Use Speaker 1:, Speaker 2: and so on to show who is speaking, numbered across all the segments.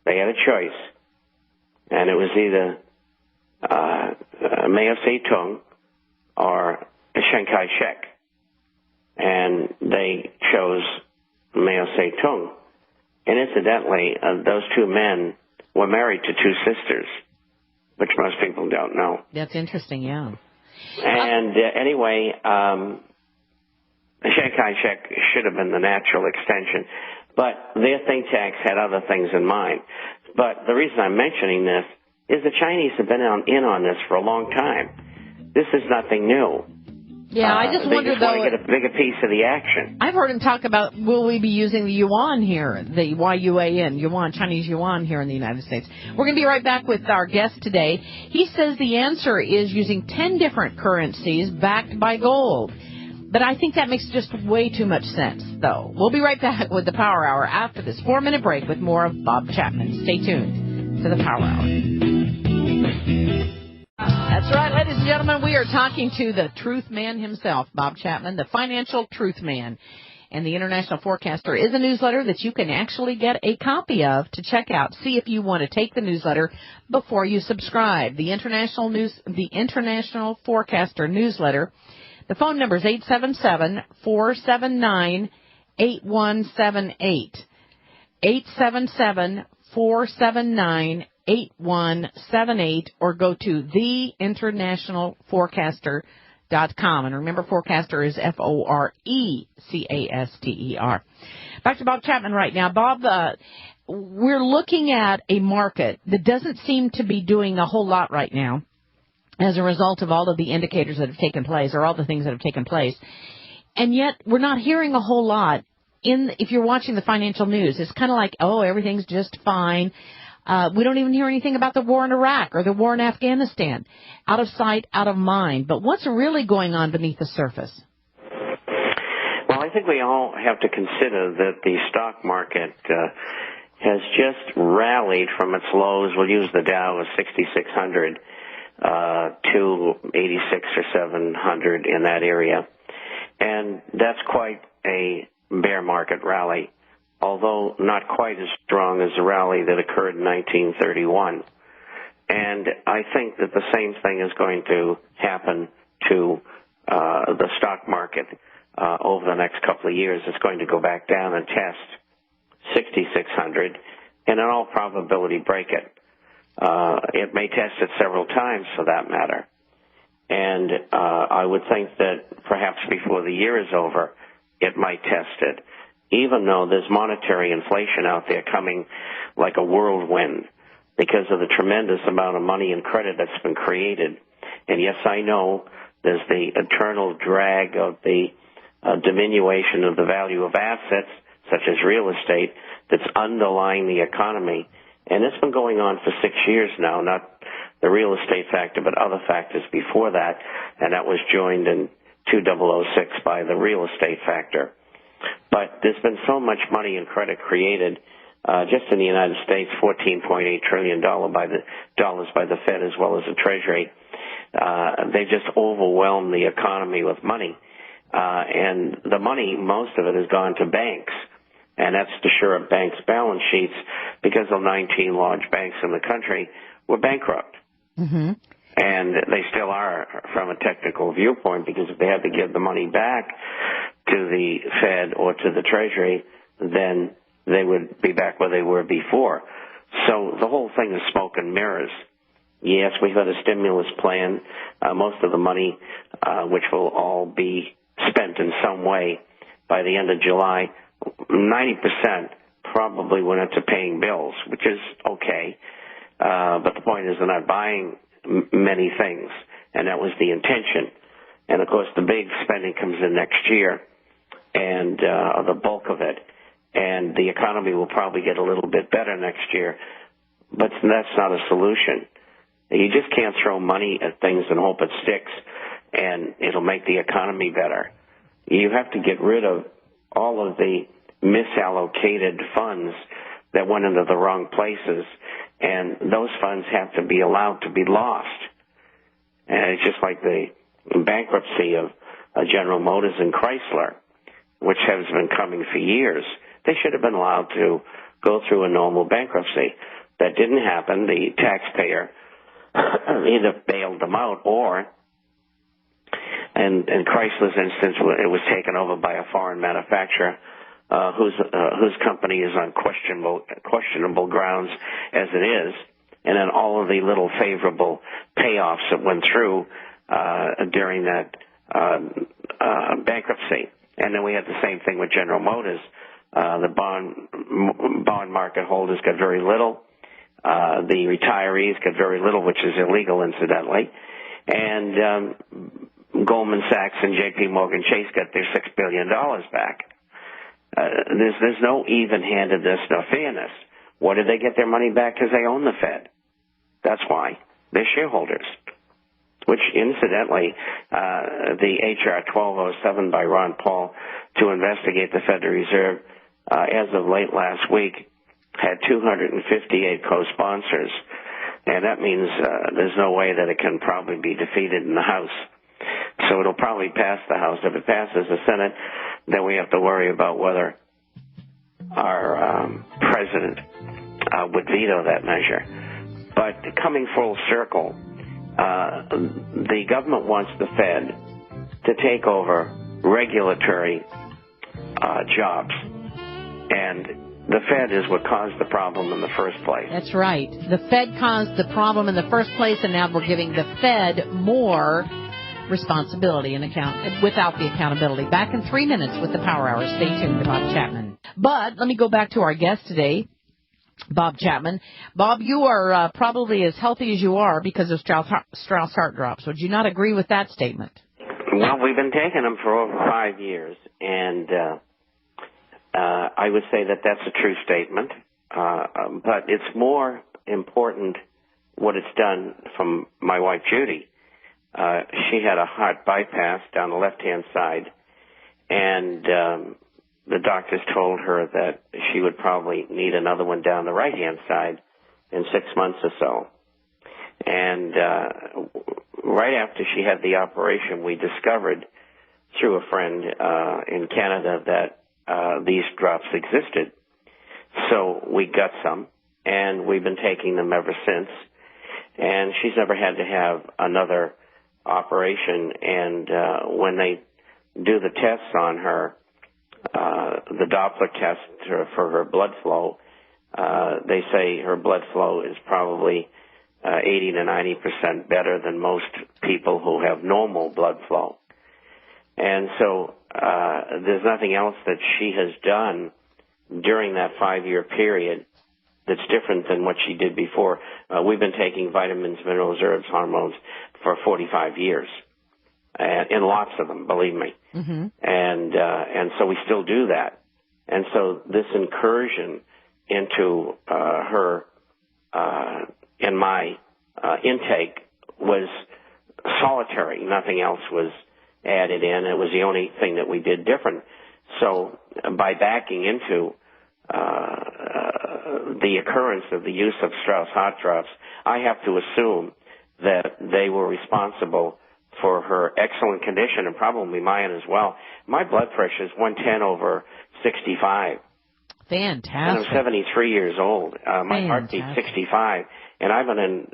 Speaker 1: They had a choice, and it was either Mao Zedong or Chiang Kai-shek, and they chose Mao Zedong. And incidentally, those two men were married to two sisters, which most people don't know.
Speaker 2: That's interesting, yeah.
Speaker 1: And anyway, Chiang Kai-shek should have been the natural extension, but their think tanks had other things in mind. But the reason I'm mentioning this is the Chinese have been in on this for a long time. This is nothing new.
Speaker 2: Yeah, I just wonder, though,
Speaker 1: want to get a bigger piece of the action.
Speaker 2: I've heard him talk about, will we be using the yuan here, the Y-U-A-N, yuan, Chinese yuan here in the United States. We're going to be right back with our guest today. He says the answer is using 10 different currencies backed by gold. But I think that makes just way too much sense, though. We'll be right back with the Power Hour after this 4-minute break with more of Bob Chapman. Stay tuned to the Power Hour. That's right, ladies and gentlemen, we are talking to the truth man himself, Bob Chapman, the financial truth man. And the International Forecaster is a newsletter that you can actually get a copy of to check out. See if you want to take the newsletter before you subscribe. The International Forecaster newsletter. The phone number is 877-479-8178. 877-479-8178, or go to theinternationalforecaster.com. And remember, forecaster is Forecaster. Back to Bob Chapman right now. Bob, we're looking at a market that doesn't seem to be doing a whole lot right now as a result of all of the indicators that have taken place, or all the things that have taken place. And yet we're not hearing a whole lot if you're watching the financial news. It's kind of like, oh, everything's just fine. We don't even hear anything about the war in Iraq or the war in Afghanistan. Out of sight, out of mind. But what's really going on beneath the surface?
Speaker 1: Well, I think we all have to consider that the stock market has just rallied from its lows. We'll use the Dow of 6,600 to 86 or 700 in that area. And that's quite a bear market rally, although not quite as strong as the rally that occurred in 1931. And I think that the same thing is going to happen to the stock market over the next couple of years. It's going to go back down and test 6,600 and in all probability break it. It may test it several times for that matter. And I would think that perhaps before the year is over, it might test it, even though there's monetary inflation out there coming like a whirlwind because of the tremendous amount of money and credit that's been created. And yes, I know there's the eternal drag of the diminution of the value of assets, such as real estate, that's underlying the economy. And it's been going on for 6 years now, not the real estate factor, but other factors before that, and that was joined in 2006 by the real estate factor. But there's been so much money and credit created just in the United States, $14.8 trillion by the Fed as well as the Treasury. They just overwhelmed the economy with money. And the money, most of it has gone to banks. And that's to shore up banks' balance sheets because the 19 large banks in the country were bankrupt.
Speaker 2: Mm-hmm.
Speaker 1: And they still are from a technical viewpoint, because if they had to give the money back to the Fed or to the Treasury, then they would be back where they were before. So the whole thing is smoke and mirrors. Yes, we've got a stimulus plan. Most of the money, which will all be spent in some way by the end of July, 90% probably went into paying bills, which is okay. But the point is they're not buying many things, and that was the intention. And, of course, the big spending comes in next year, and the bulk of it. And the economy will probably get a little bit better next year, but that's not a solution. You just can't throw money at things and hope it sticks and it'll make the economy better. You have to get rid of all of the misallocated funds that went into the wrong places, and those funds have to be allowed to be lost. And it's just like the bankruptcy of General Motors and Chrysler, which has been coming for years. They should have been allowed to go through a normal bankruptcy. That didn't happen. The taxpayer either bailed them out or, in Chrysler's instance, it was taken over by a foreign manufacturer whose company is on questionable grounds as it is, and then all of the little favorable payoffs that went through during that bankruptcy. And then we had the same thing with General Motors. The bond market holders got very little. The retirees got very little, which is illegal, incidentally. And Goldman Sachs and J.P. Morgan Chase got their $6 billion back. There's no even-handedness, no fairness. What did they get their money back? Because they own the Fed. That's why. They're shareholders. Which, incidentally, the H.R. 1207 by Ron Paul to investigate the Federal Reserve, as of late last week, had 258 co-sponsors. And that means there's no way that it can probably be defeated in the House. So it'll probably pass the House. If it passes the Senate, then we have to worry about whether our president would veto that measure. But coming full circle, the government wants the Fed to take over regulatory jobs. And the Fed is what caused the problem in the first place.
Speaker 2: That's right. The Fed caused the problem in the first place, and now we're giving the Fed more responsibility and without the accountability. Back in 3 minutes with the Power Hour. Stay tuned to Bob Chapman. But let me go back to our guest today, Bob Chapman. Bob, you are probably as healthy as you are because of Strauss heart drops. Would you not agree with that statement?
Speaker 1: Well, we've been taking them for over 5 years, and I would say that that's a true statement. But it's more important what it's done from my wife, Judy. She had a heart bypass down the left-hand side, and the doctors told her that she would probably need another one down the right-hand side in 6 months or so. And right after she had the operation, we discovered through a friend in Canada that these drops existed. So we got some, and we've been taking them ever since. And she's never had to have another operation. And when they do the tests on her, the Doppler test for her blood flow, they say her blood flow is probably 80 to 90% better than most people who have normal blood flow. And so there's nothing else that she has done during that 5-year period that's different than what she did before. We've been taking vitamins, minerals, herbs, hormones for 45 years, and lots of them, believe me. Mm-hmm. And so we still do that. And so this incursion into her in my intake was solitary. Nothing else was added in. It was the only thing that we did different. So by backing into the occurrence of the use of Strauss heart drops, I have to assume that they were responsible for her excellent condition, and probably mine as well. My blood pressure is 110/65.
Speaker 2: Fantastic.
Speaker 1: And I'm 73 years old. My heartbeat's 65. And I've been in,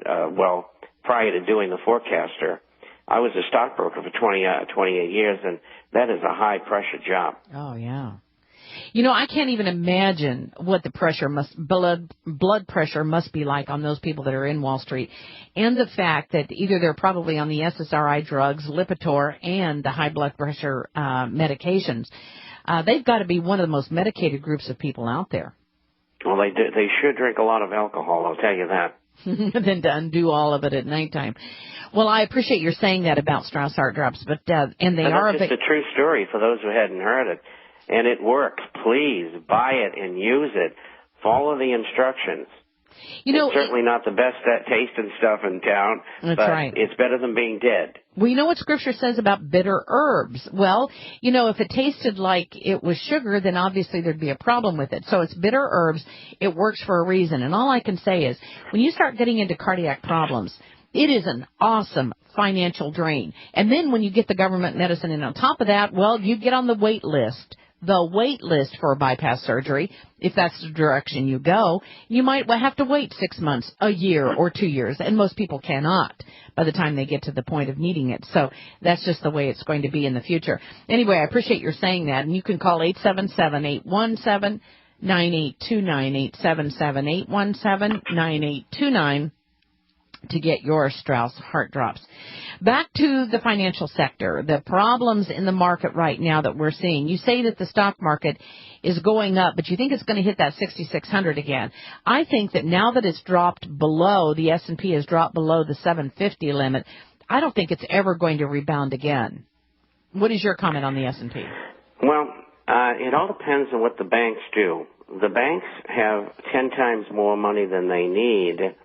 Speaker 1: prior to doing the Forecaster, I was a stockbroker for 28 years, and that is a high-pressure job.
Speaker 2: Oh, yeah. You know, I can't even imagine what the blood pressure must be like on those people that are in Wall Street, and the fact that either they're probably on the SSRI drugs, Lipitor, and the high blood pressure medications. They've got to be one of the most medicated groups of people out there.
Speaker 1: Well, they do. They should drink a lot of alcohol, I'll tell you that.
Speaker 2: Than to undo all of it at nighttime. Well, I appreciate your saying that about Strauss heart drops, but and they are
Speaker 1: just a true story for those who hadn't heard it. And it works. Please buy it and use it. Follow the instructions. You know, it's certainly not the best tasting stuff in town, but right. It's better than being dead.
Speaker 2: We know what Scripture says about bitter herbs. Well, you know, if it tasted like it was sugar, then obviously there'd be a problem with it. So it's bitter herbs. It works for a reason. And all I can say is, when you start getting into cardiac problems, it is an awesome financial drain. And then when you get the government medicine, and on top of that, well, you get on the wait list the wait list for a bypass surgery, if that's the direction you go, you might have to wait 6 months, a year, or 2 years, and most people cannot by the time they get to the point of needing it. So that's just the way it's going to be in the future. Anyway, I appreciate your saying that, and you can call 877-817-9829, 877-817-9829 to get your Strauss heart drops. Back to the financial sector, the problems in the market right now that we're seeing. You say that the stock market is going up, but you think it's going to hit that 6,600 again. I think that now that it's dropped below, the S&P has dropped below the 750 limit, I don't think it's ever going to rebound again. What is your comment on the S&P?
Speaker 1: Well, it all depends on what the banks do. The banks have 10 times more money than they need,